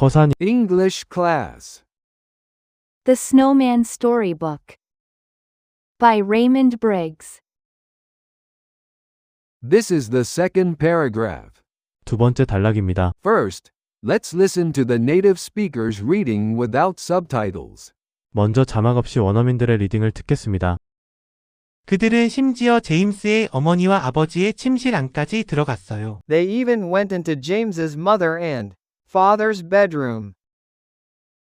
서산 English class. The Snowman Storybook by Raymond Briggs. This is the second paragraph. 두 번째 단락입니다. First, let's listen to the native speakers reading without subtitles. 먼저 자막 없이 원어민들의 리딩을 듣겠습니다. 그들은 심지어 제임스의 어머니와 아버지의 침실 안까지 들어갔어요. They even went into James's mother and father's bedroom.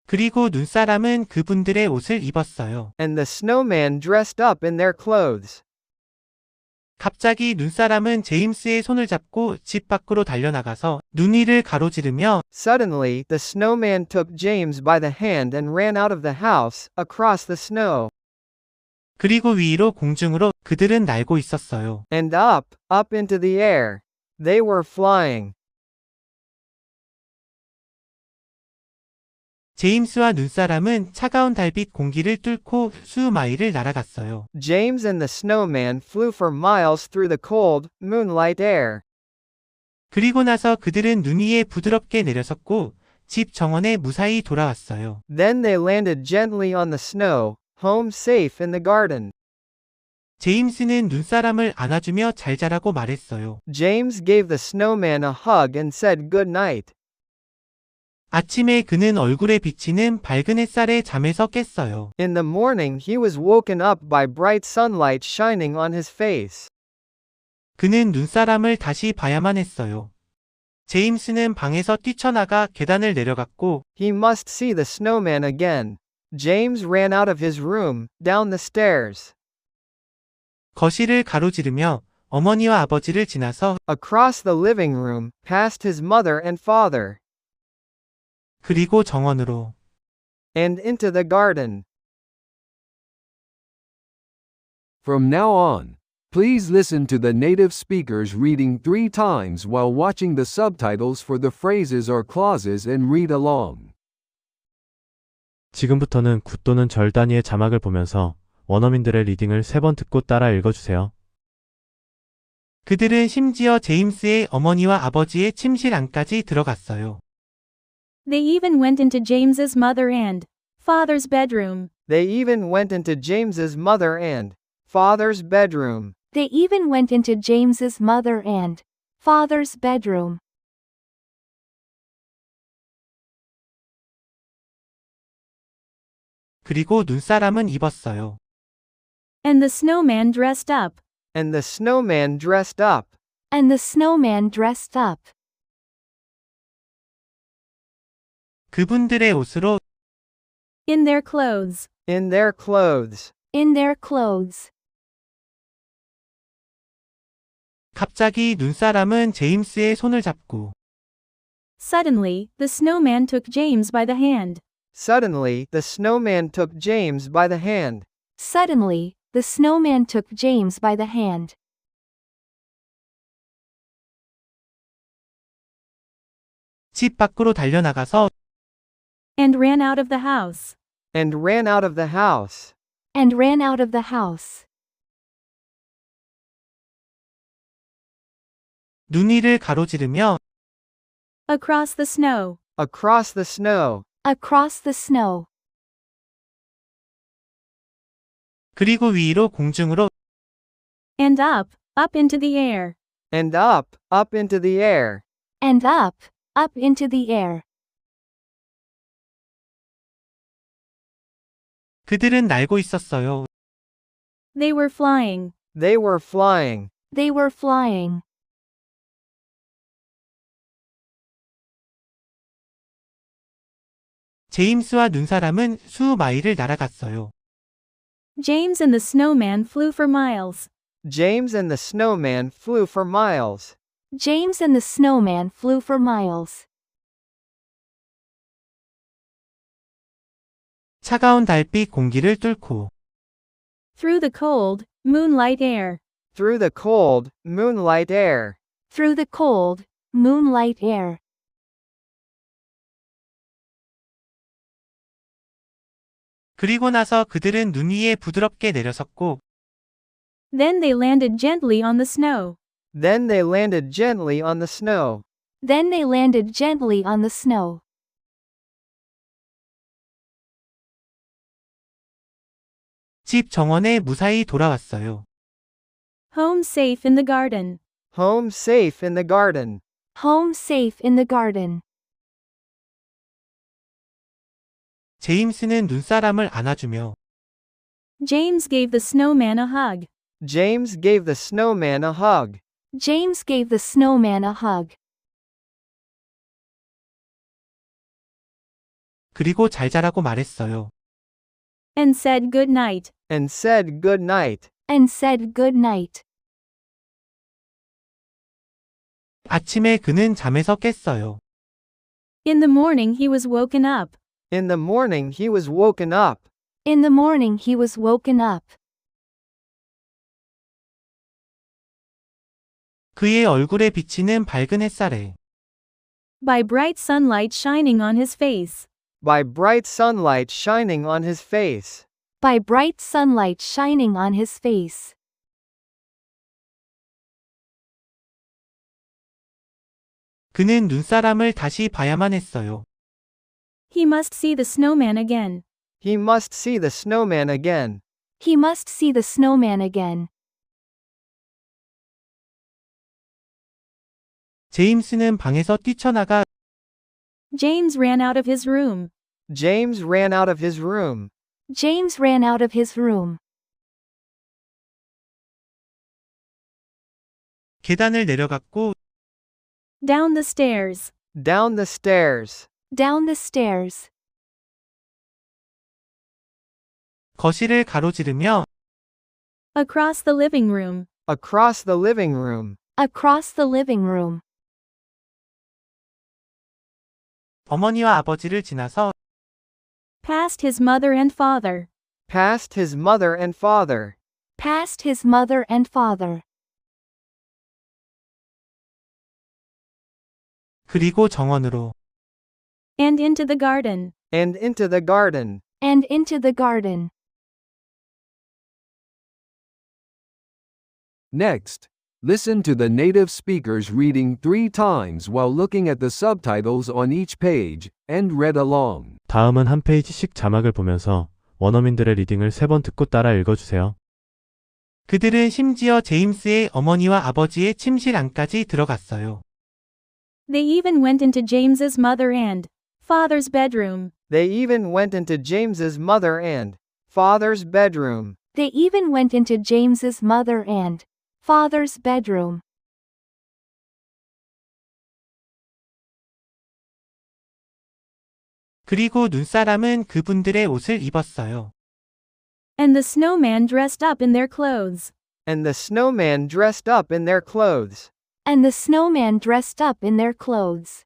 그리고 눈사람은 그분들의 옷을 입었어요. And the snowman dressed up in their clothes. 갑자기 눈사람은 제임스의 손을 잡고 집 밖으로 달려나가서 눈 위를 가로지르며 Suddenly, the snowman took James by the hand and ran out of the house, across the snow. 그리고 위로 공중으로 그들은 날고 있었어요. And up into the air. They were flying. 제임스와 눈사람은 차가운 달빛 공기를 뚫고 수마일을 날아갔어요. James and the snowman flew for miles through the cold, moonlight air. 그리고 나서 그들은 눈 위에 부드럽게 내려섰고 집 정원에 무사히 돌아왔어요. Then they landed gently on the snow, home safe in the garden. 제임스는 눈사람을 안아주며 잘 자라고 말했어요. James gave the snowman a hug and said good night. 아침에 그는 얼굴에 비치는 밝은 햇살에 잠에서 깼어요. In the morning he was woken up by bright sunlight shining on his face. 그는 눈사람을 다시 봐야만 했어요. 제임스는 방에서 뛰쳐나가 계단을 내려갔고 He must see the snowman again. James ran out of his room, down the stairs. 거실을 가로지르며 어머니와 아버지를 지나서 Across the living room, past his mother and father. 그리고 정원으로 And into the garden. From now on, please listen to the native speakers reading 3 times while watching the subtitles for the phrases or clauses and read along. 지금부터는 구 또는 절 단위의 자막을 보면서 원어민들의 리딩을 3번 듣고 따라 읽어주세요. 그들은 심지어 제임스의 어머니와 아버지의 침실 안까지 들어갔어요. They even went into James's mother and father's bedroom. They even went into James's mother and father's bedroom. They even went into James's mother and father's bedroom. 그리고 눈사람은 입었어요. And the snowman dressed up. And the snowman dressed up. And the snowman dressed up. 그분들의 옷으로 In their clothes. In their clothes. In their clothes. 갑자기 눈사람은 제임스의 손을 잡고 Suddenly, the snowman took James by the hand. Suddenly, the snowman took James by the hand. Suddenly, the snowman took James by the hand. 집 밖으로 달려나가서 And ran out of the house. And ran out of the house. And ran out of the house. 눈 위를 가로지르며 Across the snow. Across the snow. Across the snow. 그리고 위로 공중으로 And up into the air. And up into the air. And up into the air. 그들은 날고 있었어요. They were flying. They were flying. They were flying. 제임스와 눈사람은 수마일을 날아갔어요. James and the snowman flew for miles. James and the snowman flew for miles. James and the snowman flew for miles. 차가운 달빛 공기를 뚫고 Through the cold, moonlight air. Through the cold, moonlight air. Through the cold, moonlight air. 그리고 나서 그들은 눈 위에 부드럽게 내려섰고 Then they landed gently on the snow. Then they landed gently on the snow. Then they landed gently on the snow. 집 정원에 무사히 돌아왔어요. Home safe in the garden. Home safe in the garden. Home safe in the garden. 제임스는 눈사람을 안아주며 James gave the snowman a hug. James gave the snowman a hug. James gave the snowman a hug. 그리고 잘 자라고 말했어요. And said good night. And said good night. And said good night. 아침에 그는 잠에서 깼어요. In the morning he was woken up. In the morning he was woken up. In the morning he was woken up. 그의 얼굴에 비치는 밝은 햇살에 By bright sunlight shining on his face. By bright sunlight shining on his face. By bright sunlight shining on his face. 그는 눈사람을 다시 봐야만 했어요. He must see the snowman again. He must see the snowman again. He must see the snowman again. 제임스는 방에서 뛰쳐나가 James ran out of his room. James ran out of his room. James ran out of his room. 계단을 내려갔고 Down the stairs. Down the stairs. Down the stairs. 거실을 가로지르며 Across the living room. Across the living room. Across the living room. 어머니와 아버지를 지나서 Past his mother and father. Past his mother and father. Past his mother and father. 그리고 정원으로 And into the garden. And into the garden. And into the garden. Next, listen to the native speakers reading 3 times while looking at the subtitles on each page, and read along. 다음은 한 페이지씩 자막을 보면서 원어민들의 리딩을 3번 듣고 따라 읽어주세요. 그들은 심지어 제임스의 어머니와 아버지의 침실 안까지 들어갔어요. They even went into James's mother and father's bedroom. They even went into James's mother and father's bedroom. They even went into James's mother and father's bedroom. 그리고 눈사람은 그분들의 옷을 입었어요. And the snowman dressed up in their clothes. And the snowman dressed up in their clothes. And the snowman dressed up in their clothes.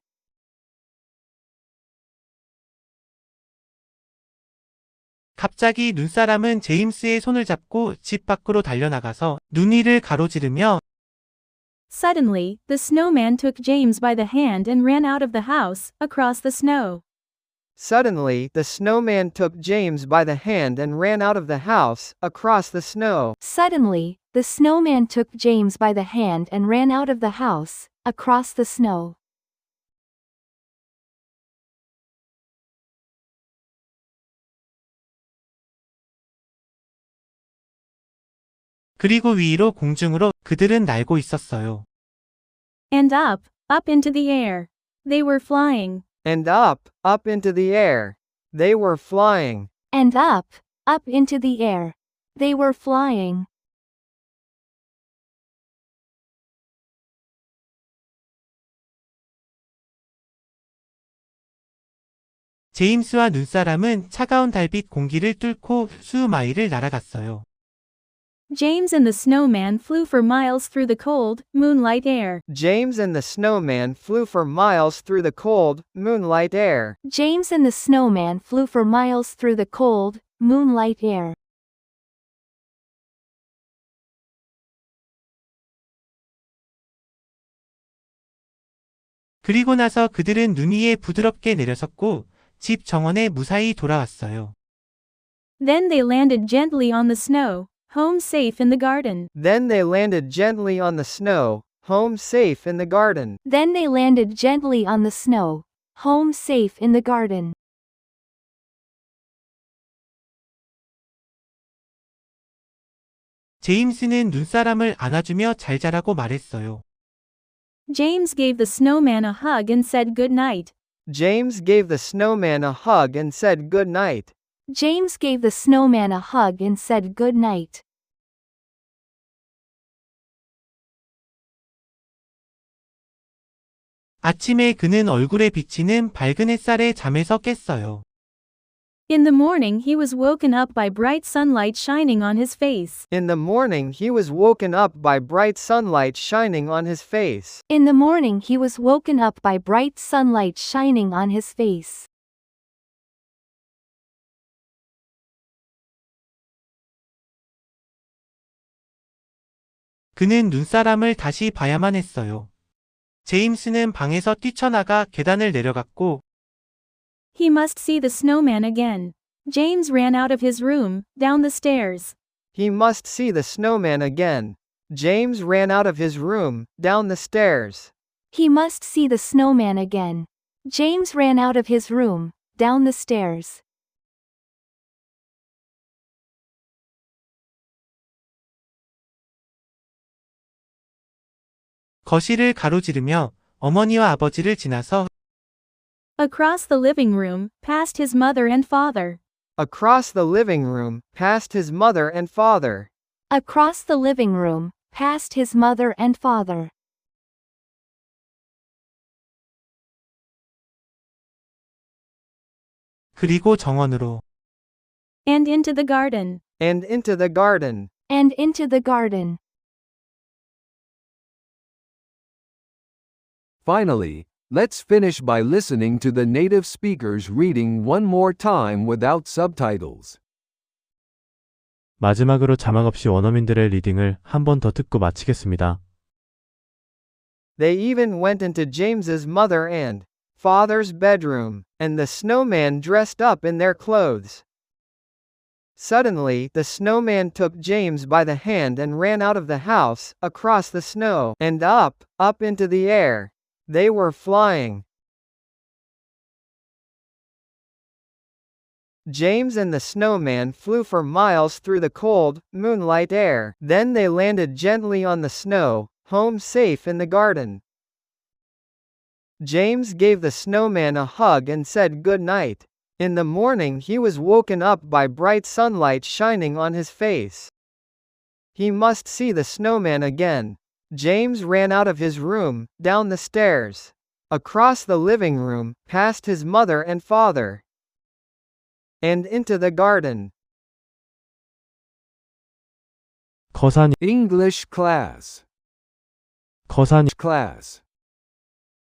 갑자기 눈사람은 제임스의 손을 잡고 집 밖으로 달려나가서 눈 위를 가로지르며 Suddenly, the snowman took James by the hand and ran out of the house, across the snow. Suddenly, the snowman took James by the hand and ran out of the house, across the snow. Suddenly, the snowman took James by the hand and ran out of the house, across the snow. 그리고 위로 공중으로 그들은 날고 있었어요. And up into the air. They were flying. And up into the air. They were flying. And up into the air. They were flying. 제임스와 눈사람은 차가운 달빛 공기를 뚫고 수마일을 날아갔어요. James and the snowman flew for miles through the cold, moonlight air. James and the snowman flew for miles through the cold, moonlight air. James and the snowman flew for miles through the cold, moonlight air. 그리고 나서 그들은 눈 위에 부드럽게 내려섰고 집 정원에 무사히 돌아왔어요. Then they landed gently on the snow, home safe in the garden. Then they landed gently on the snow, home safe in the garden. Then they landed gently on the snow, home safe in the garden. 제임스는 눈사람을 안아주며 잘 자라고 말했어요. James gave the snowman a hug and said good night. James gave the snowman a hug and said good night. James gave the snowman a hug and said good night. 아침에 그는 얼굴에 비치는 밝은 햇살에 잠에서 깼어요. In the morning he was woken up by bright sunlight shining on his face. In the morning he was woken up by bright sunlight shining on his face. In the morning he was woken up by bright sunlight shining on his face. 그는 눈사람을 다시 봐야만 했어요. 제임스는 방에서 뛰쳐나가 계단을 내려갔고 He must see the snowman again. James ran out of his room, down the stairs. He must see the snowman again. James ran out of his room, down the stairs. He must see the snowman again. James ran out of his room, down the stairs. 거실을 가로지르며 어머니와 아버지를 지나서 Across the living room, past his mother and father. Across the living room, past his mother and father. Across the living room, past his mother and father. 그리고 정원으로 And into the garden. And into the garden. And into the garden. Finally, let's finish by listening to the native speakers reading one more time without subtitles. 마지막으로 자막 없이 원어민들의 리딩을 한 번 더 듣고 마치겠습니다. They even went into James's mother and father's bedroom, and the snowman dressed up in their clothes. Suddenly, the snowman took James by the hand and ran out of the house, across the snow, and up into the air. They were flying. James and the snowman flew for miles through the cold, moonlight air. Then they landed gently on the snow, home safe in the garden. James gave the snowman a hug and said good night. In the morning he was woken up by bright sunlight shining on his face. He must see the snowman again. James ran out of his room, down the stairs, across the living room, past his mother and father, and into the garden. 거산 English class. 거산 Class.